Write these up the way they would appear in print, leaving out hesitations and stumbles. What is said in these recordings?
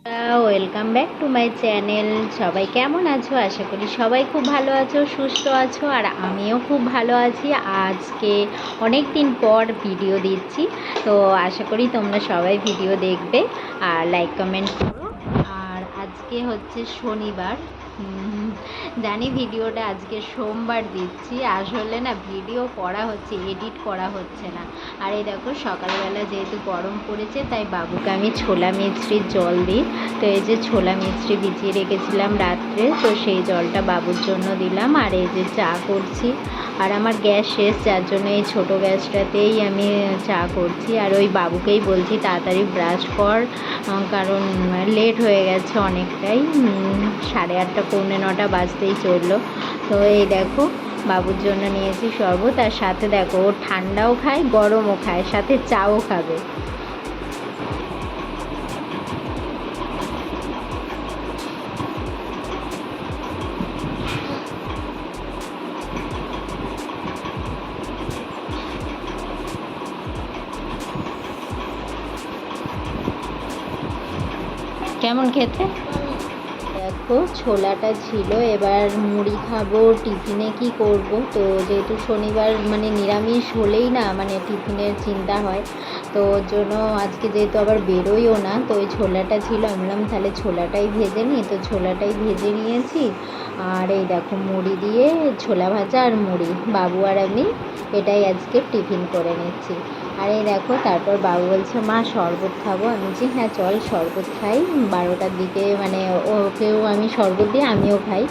Welcome back to my channel. সবাই কেমন আছো? আশা করি সবাই খুব ভালো আছো, সুস্থ আছো, আর আমিও খুব ভালো আছি। আজকে অনেক দিন পর ভিডিও দিচ্ছি, তো আশা করি তোমরা সবাই ভিডিও দেখবে আর লাইক কমেন্ট করো। আর আজকে হচ্ছে শনিবার। জানি ভিডিওটা আজকে সোমবার দিচ্ছি, আসলে না ভিডিও করা হচ্ছে, এডিট করা হচ্ছে না। আর এই দেখো সকালবেলা যেহেতু গরম পড়েছে তাই বাবুকে আমি ছোলা মিছরির জল দিই। তো এই যে ছোলা মিছরি ভিজিয়ে রেখেছিলাম রাত্রে, তো সেই জলটা বাবুর জন্য দিলাম। আর এই যে চা করছি, আর আমার গ্যাস শেষ, যার জন্য এই ছোটো গ্যাসটাতেই আমি চা করছি। আর ওই বাবুকেই বলছি তাড়াতাড়ি ব্রাশ কর, কারণ লেট হয়ে গেছে অনেকটাই, 8:30 পৌনে 9টা বাজতেই চললো। তো এই দেখো বাবুর জন্য নিয়েছি শরবত, আর সাথে দেখো ও ঠান্ডাও খায় গরমও খায়, সাথে চাও খাবে। কেমন খেতে? দেখো ছোলাটা ছিল, এবার মুড়ি খাবো, টিফিনে কি করব। তো যেহেতু শনিবার মানে নিরামিষ হলেই না মানে টিফিনের চিন্তা হয়, তো ওর জন্য আজকে যেহেতু আবার বেরোইও না, তো ওই ছোলাটা ছিল, আমি বললাম তাহলে ছোলাটাই ভেজে নিই, তো ছোলাটাই ভেজে নিয়েছি। আর এই দেখো মুড়ি দিয়ে ছোলা ভাজা আর মুড়ি, বাবু আর আমি এটাই আজকে টিফিন করে নিচ্ছি। আর এই দেখো তারপর বাবু বলছে মা শরবত খাবো, আমি বলছি হ্যাঁ চল শরবত খাই, 12টার দিকে মানে ওকেও আমি শরবত দিই, আমিও খাই।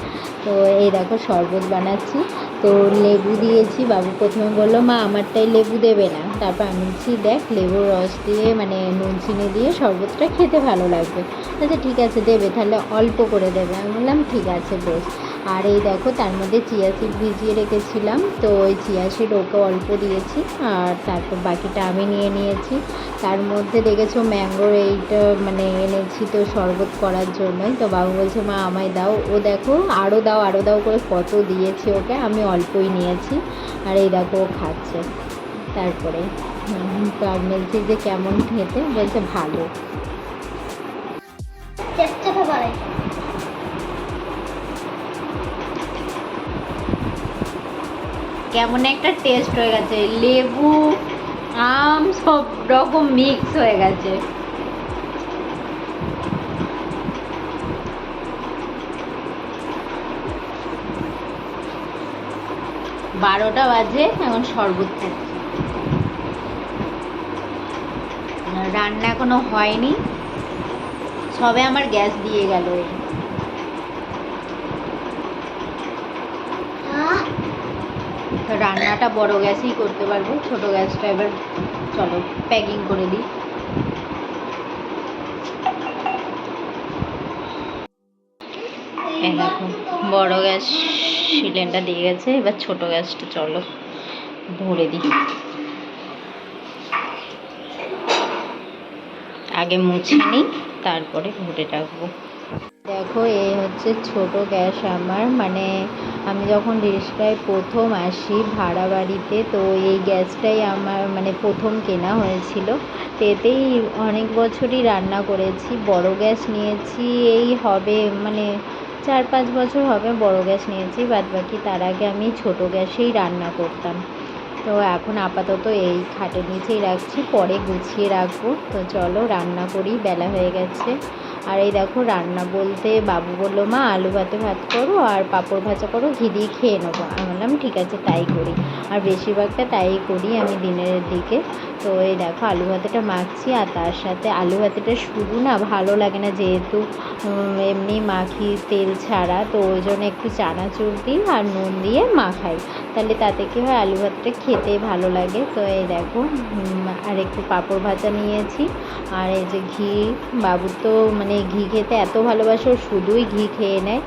তো এই দেখো শরবত বানাচ্ছি, তো লেবু দিয়েছি। বাবু প্রথমে বললো মা আমারটাই লেবু দেবে না, তারপর আমি বলছি দেখ লেবুর রস দিয়ে মানে নুন চিনি দিয়ে শরবতটা খেতে ভালো লাগবে। আচ্ছা ঠিক আছে দেবে, তাহলে অল্প করে দেবে। আমি বললাম ঠিক আছে বেশ। আর এই দেখো তার মধ্যে চিয়া সিড ভিজিয়ে রেখেছিলাম, তো ওই চিয়া সিড ওকে অল্প দিয়েছি, আর তারপর বাকিটা আমি নিয়ে নিয়েছি। তার মধ্যে দেখেছো ম্যাঙ্গোর এইটা মানে এনেছি তো শরবত করার জন্যই, তো বাবু বলছে মা আমায় দাও, ও দেখো আরও দাও আরও দাও করে কত দিয়েছি ওকে, আমি অল্পই নিয়েছি। আর এই দেখো ও খাচ্ছে। তারপরে তো আমি বলছি যে কেমন খেতে, বলছে ভালো। কেমন একটা টেস্ট হয়ে গেছে, লেবু আম সব রকম মিক্স হয়ে গেছে। 12টা বাজে, এখন শরবত খাচ্ছি। রান্না এখনো হয়নি, সবে আমার গ্যাস দিয়ে গেল। তো রান্নাটা বড় গ্যাসেই করতে পারবো, ছোট গ্যাসটা এবার চলো প্যাকিং করে দিই। এই দেখো বড় গ্যাস সিলিন্ডার দিয়ে গেছে, এবার ছোট গ্যাসটা চলো ভরে দিই। আগে মুছে নিই তারপরে ভরে রাখবো। দেখো এই হচ্ছে ছোট গ্যাস আমার, মানে আমি যখন রিস্কায় প্রথম আসি ভাড়া বাড়িতে, তো এই গ্যাসটাই আমার মানে প্রথম কেনা হয়েছিল। তো এতেই অনেক বছরই রান্না করেছি। বড় গ্যাস নিয়েছি এই হবে মানে 4-5 বছর হবে বড় গ্যাস নিয়েছি, বাদবাকি তার আগে আমি ছোট গ্যাসেই রান্না করতাম। তো এখন আপাতত এই খাটের নিচেই রাখছি, পরে গুছিয়ে রাখবো। তো চলো রান্না করি, বেলা হয়ে গেছে। আর এই দেখো রান্না বলতে বাবু বললো মা আলু ভাতে ভাত করো আর পাঁপড় ভাজা করো, ঘি দিয়ে খেয়ে নেবো। আমি বললাম ঠিক আছে তাই করি, আর বেশিরভাগটা তাই করি আমি দিনের দিকে। তো এই দেখো আলু ভাতেটা মাখছি, আর তার সাথে আলু ভাতেটা শুধু না ভালো লাগে না, যেহেতু এমনি মাখি তেল ছাড়া, তো ওই জন্য একটু চানাচুর দিই আর নুন দিয়ে মাখাই, তাহলে তাতে কী হয় আলু ভাতটা খেতে ভালো লাগে। তো এই দেখো আর একটু পাঁপড় ভাজা নিয়েছি, আর এই যে ঘি, বাবু তো মানে ঘি খেতে এত ভালোবাসে, শুধুই ঘি খেয়ে নেয়।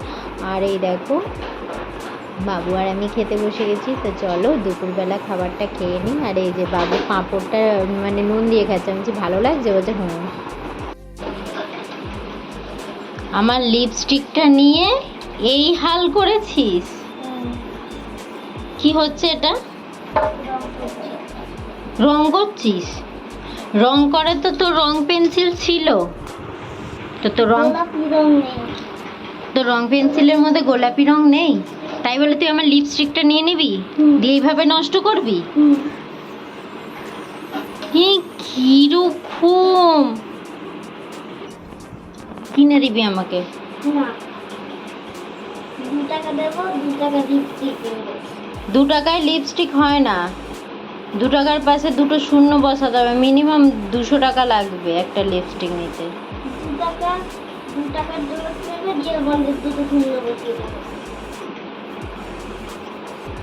আর এই দেখো বাবু আর আমি খেতে বসে গেছি। তো চলো দুপুরবেলা খাবারটা খেয়ে নিই। আর এই যে বাবু পাঁপড়টা মানে নুন দিয়ে খাচ্ছে, আমি বলছি ভালো লাগছে, বলছে হুম। আমার লিপস্টিকটা নিয়ে এই হাল করেছিস, কি হচ্ছে এটা? রং করছিস? রং করে তো তোর রং পেন্সিল ছিল, তো রং পেন্সিলের মধ্যে গোলাপি রং নেই, তাই বলে তুই আমার লিপস্টিকটা নিয়ে নিবি, দিয়ে এইভাবে নষ্ট করবি? কিরকম কিনে দিবি আমাকে? 2 টাকায় লিপস্টিক হয় না, 2 টাকার পাশে দুটো শূন্য বসাতে হবে, মিনিমাম 200 টাকা লাগবে একটা লিপস্টিক নিতে।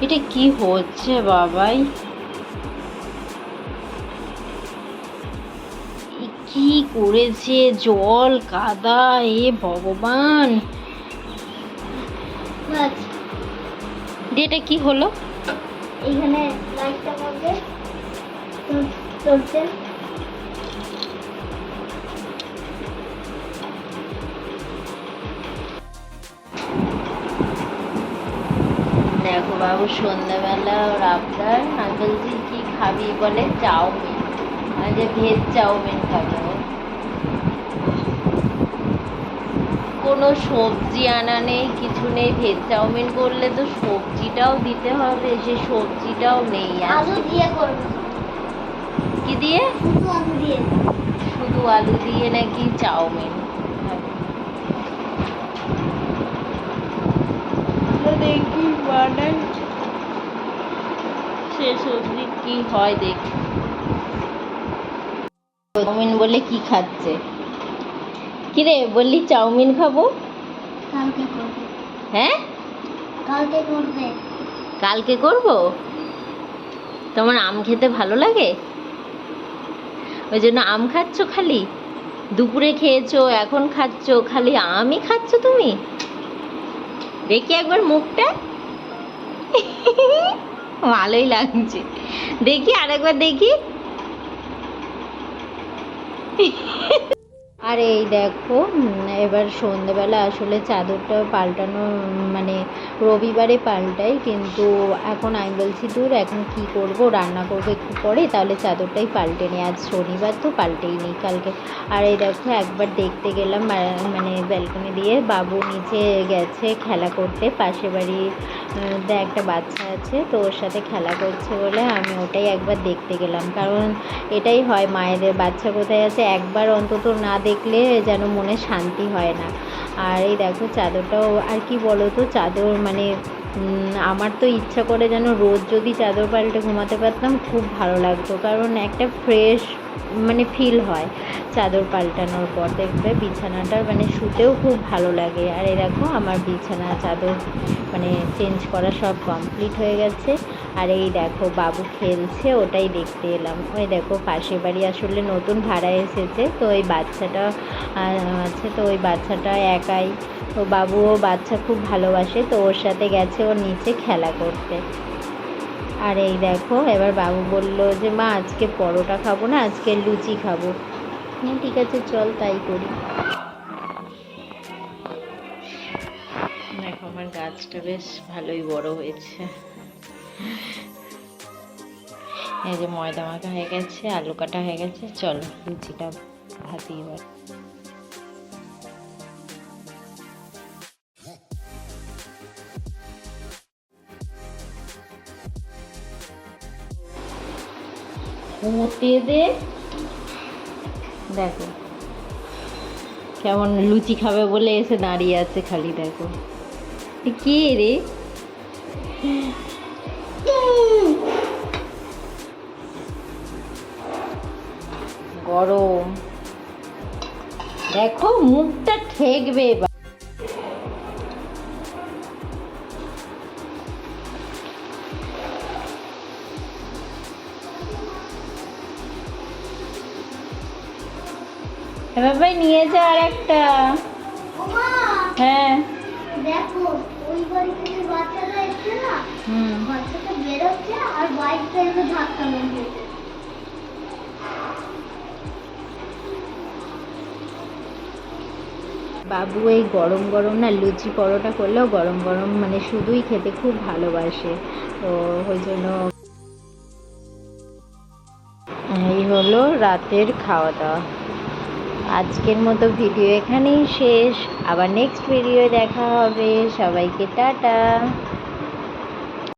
এটা কি হচ্ছে বাবাই, কি করেছে, জল কাদা, এ ভগবান। এটা কি হলো? এইখানে লাইটটা করবে চলছে। দেখো বাবু সন্ধ্যাবেলা ওর আবদার, আমি বলছি কি খাবি, বলে চাউমিন, যে ভেজ চাউমিন খাবে। কোনো সবজি আনা নেই, কিছু নেই, ভেজ চাউমিন করলে তো সবজিটাও দিতে হবে, সে সবজিটাও নেই। আলু দিয়ে করবে? কি দিয়ে? শুধু আলু দিয়ে। শুধু আলু দিয়ে নাকি চাউমিন? দেখি বানাই, সে সবজি কি হয় দেখি। চাউমিন বলে কি খাচ্ছে? কিরে বললি চাউমিন খাবো? কালকে করবে। হ্যাঁ কালকে করবে। কালকে করব। তোমার আম খেতে ভালো লাগে, ওই জন্য আম খাচ্ছ খালি? দুপুরে খেয়েছো, এখন খাচ্ছ, খালি আমই খাচ্ছ তুমি? দেখি একবার মুখটা, ভালোই লাগছে, দেখি আরেকবার দেখি। আর এই দেখো এবার সন্ধ্যেবেলা আসলে চাদরটা পাল্টানো, মানে রবিবারে পাল্টাই, কিন্তু এখন আমি বলছি দূর, এখন কি করব, রান্না করবো একটু পরে, তাহলে চাদরটাই পাল্টে নিই, আজ শনিবার তো পাল্টেই নিই কালকে। আর এই দেখো একবার দেখতে গেলাম, মানে ব্যালকনি দিয়ে, বাবু নিচে গেছে খেলা করতে, পাশে বাড়ি একটা বাচ্চা আছে, তো ওর সাথে খেলা করছে বলে আমি ওটাই একবার দেখতে গেলাম, কারণ এটাই হয় মায়েদের, বাচ্চা কোথায় আছে একবার অন্তত না দেখলে যেন মনে শান্তি হয় না। আর এই দেখো চাদরটাও, আর কি বলো তো, চাদর মানে আমার তো ইচ্ছা করে যেন রোজ যদি চাদর পাল্টে ঘুমাতে পারতাম, খুব ভালো লাগতো, কারণ একটা ফ্রেশ মানে ফিল হয় চাদর পাল্টানোর পর, দেখবে বিছানাটা মানে শুতেও খুব ভালো লাগে। আর এই দেখো আমার বিছানা চাদর মানে চেঞ্জ করা সব কমপ্লিট হয়ে গেছে। আর এই দেখো বাবু খেলছে, ওটাই দেখতে এলাম। ওই দেখো পাশের বাড়ি আসলে নতুন ভাড়া এসেছে, তো ওই বাচ্চাটা আছে, তো ওই বাচ্চাটা একাই, তো বাবুও বাচ্চা খুব ভালোবাসে, তো ওর সাথে গেছে ওর নিচে খেলা করতে। আর এই দেখো এবার বাবু বলল যে মা আজকে পরোটা খাবো না, আজকে লুচি খাবো। হ্যাঁ ঠিক আছে চল তাই করি। দেখো আমার গাছটা বেশ ভালোই বড় হয়েছে। এই যে ময়দা মাখা হয়ে গেছে, আলু কাটা হয়ে গেছে, চলো লুচিটা ভাজি এবার। দে দেখো কেমন লুচি খাবে বলে এসে দাঁড়িয়ে আছে খালি, দেখো কি রে, গরম, দেখো মুখটা ঠেকবে এবার। এবার ভাই নিয়ে যা আর একটা। হ্যাঁ দেখো ওই বাড়ি থেকে বাচ্চাটা এসছে না, বাচ্চাটা বেরোচ্ছে আর বাইকটা এসে ধাক্কা মেরেছে। বাবু এই গরম গরম না লুচি পরোটা করলেও গরম গরম মানে শুধুই খেতে খুব ভালোবাসে, তো ওই জন্য এই হলো রাতের খাওয়া দাওয়া। আজকের মতো ভিডিও এখানেই শেষ, আবার নেক্সট ভিডিও দেখা হবে। সবাইকে টাটা।